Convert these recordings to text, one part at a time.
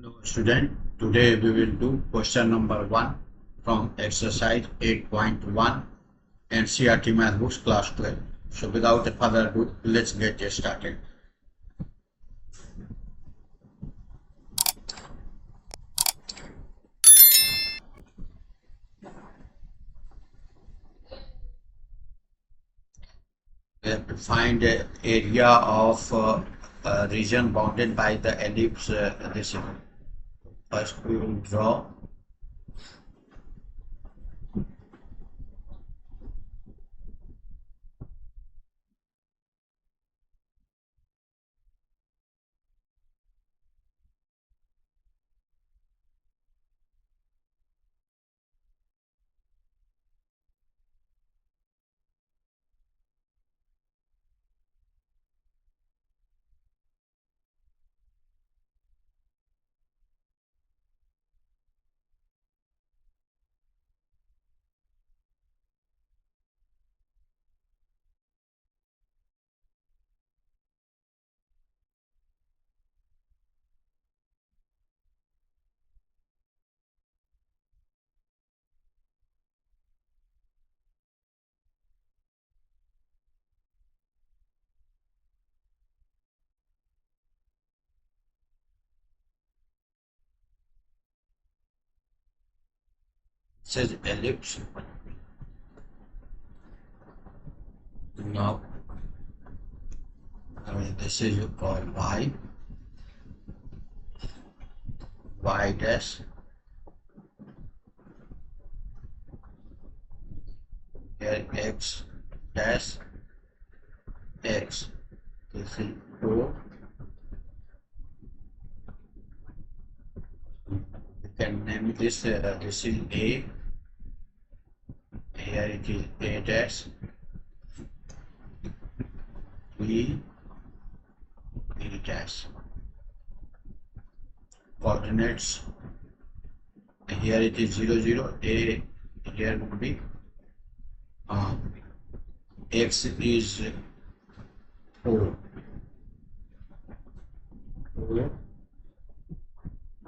Hello student, today we will do question number 1 from exercise 8.1 NCERT Math Books class 12. So without further ado, let's get started. We have to find the area of a region bounded by the ellipse. This is first we will draw. It says ellipse. Now, this is called y dash, here x dash x. This is O. We can name this. This is A. Here it is A dash, B dash. Coordinates. Here it is 0 0. A here would be x is O,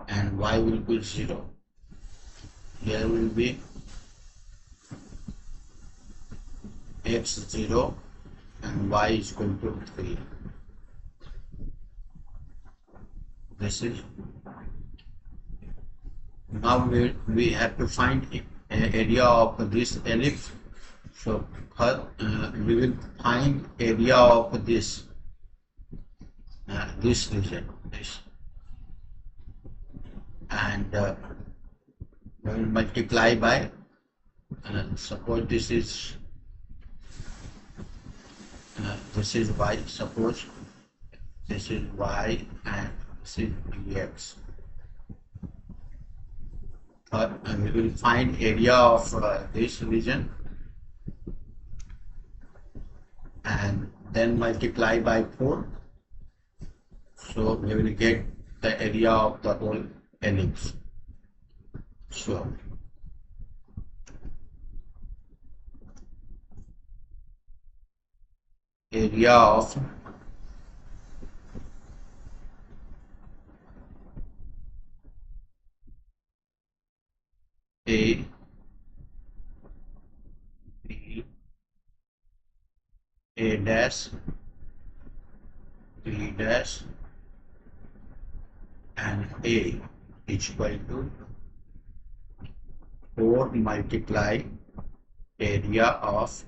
and y will be 0. Here will be x 0 and y is equal to 3. This is now we have to find area of this ellipse. So we will find area of this region, this, and we will multiply by suppose this is y, suppose this is y and this is dx. We will find area of this region and then multiply by 4. So we will get the area of the whole ellipse. So area of A, B, A dash, B dash, and A is equal to 4 multiply area of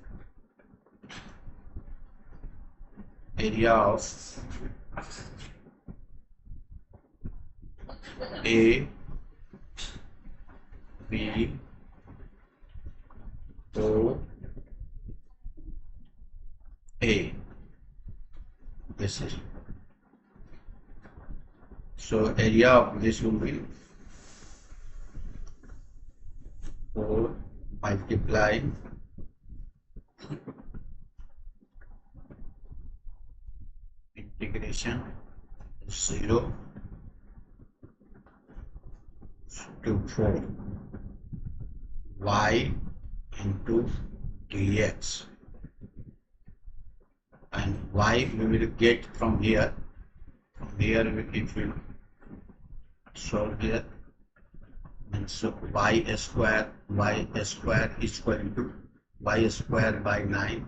A, B, O, A. This is so area of this will be 4 multiply integration 0 to 4 y into dx, and y we will get from here. From here it will solve here. And so y square is equal to y square by 9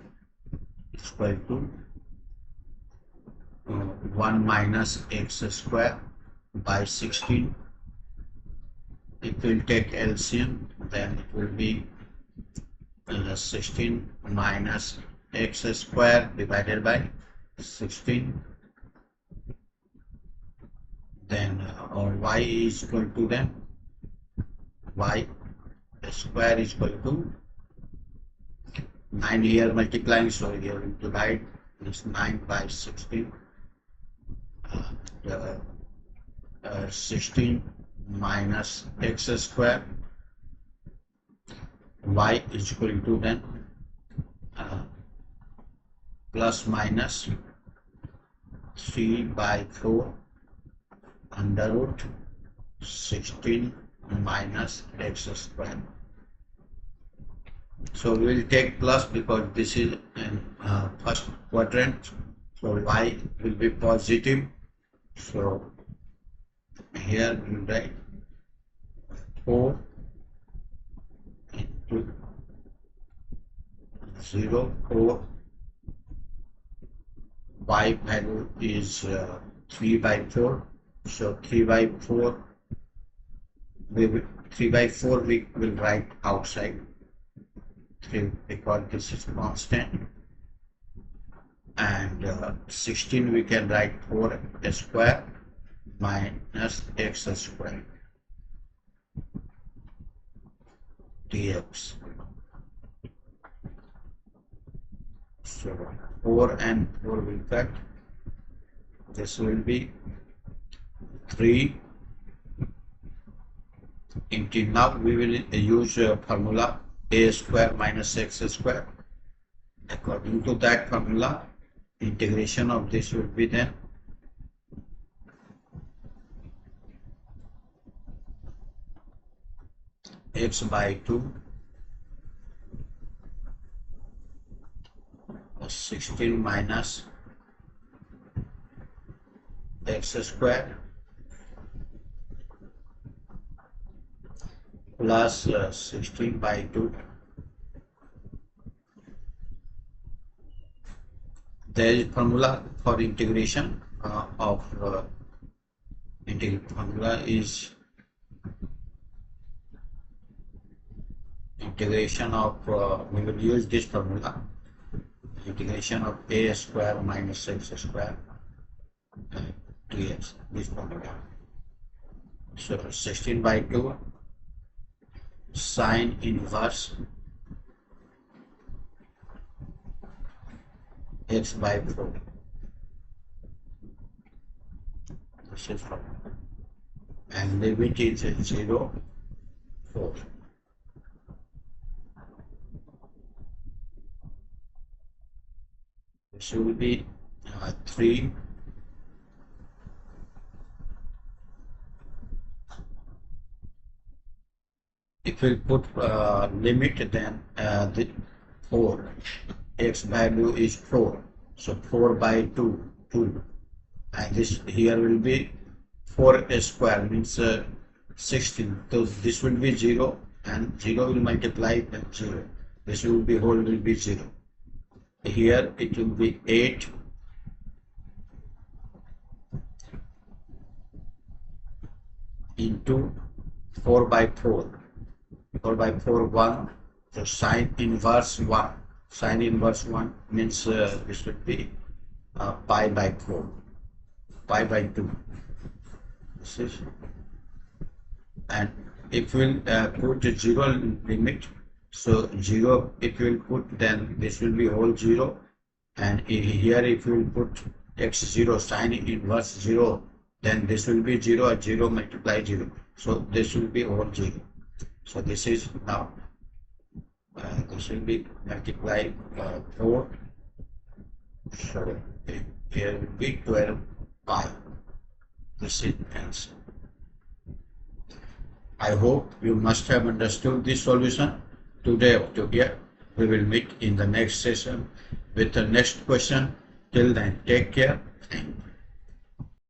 is equal to 1 minus x square by 16. If we take LCM, then it will be 16 minus x square divided by 16. Then y is equal to then y square is equal to 9 here multiplying, so here we divide this 9 by 16. 16 minus x square, y is equal to then plus minus 3 by 4 under root 16 minus x square. So we will take plus because this is in first quadrant, so y will be positive. So here we write 4 into 0, 4, y value is 3 by 4, so 3 by 4 we will write outside 3 because this is constant, and 16 we can write 4 square minus x square dx. So 4 and 4 will cut. This will be 3 into, now we will use formula a square minus x square. According to that formula, integration of this will be then x by 2 16 minus x square plus 16 by 2. There is formula for integration of formula is integration of we will use this formula, integration of a square minus x square dx, this formula. So 16 by 2 sine inverse x by 4. This is formula, and limit is 0, 4. This will be 3 if we put limit, then the 4, x value is 4, so 4 by 2, 2, and this here will be 4 square means 16, so this will be 0 and 0 will multiply with 0, this will be whole will be 0. Here it will be 8 into 4 by 4, 4 by 4 1, so sine inverse 1, sine inverse 1 means this would be pi by 4, pi by 2. This is, and if we will put 0 limit, so 0 if we will put, then this will be whole 0, and here if we will put x0 sine inverse 0, then this will be 0 or 0 multiply 0, so this will be whole 0. So this is now this will be multiplied 4, so here will be 12 pi. This is answer. I hope you must have understood this solution. Today up to here, we will meet in the next session with the next question. Till then, take care. Thank you.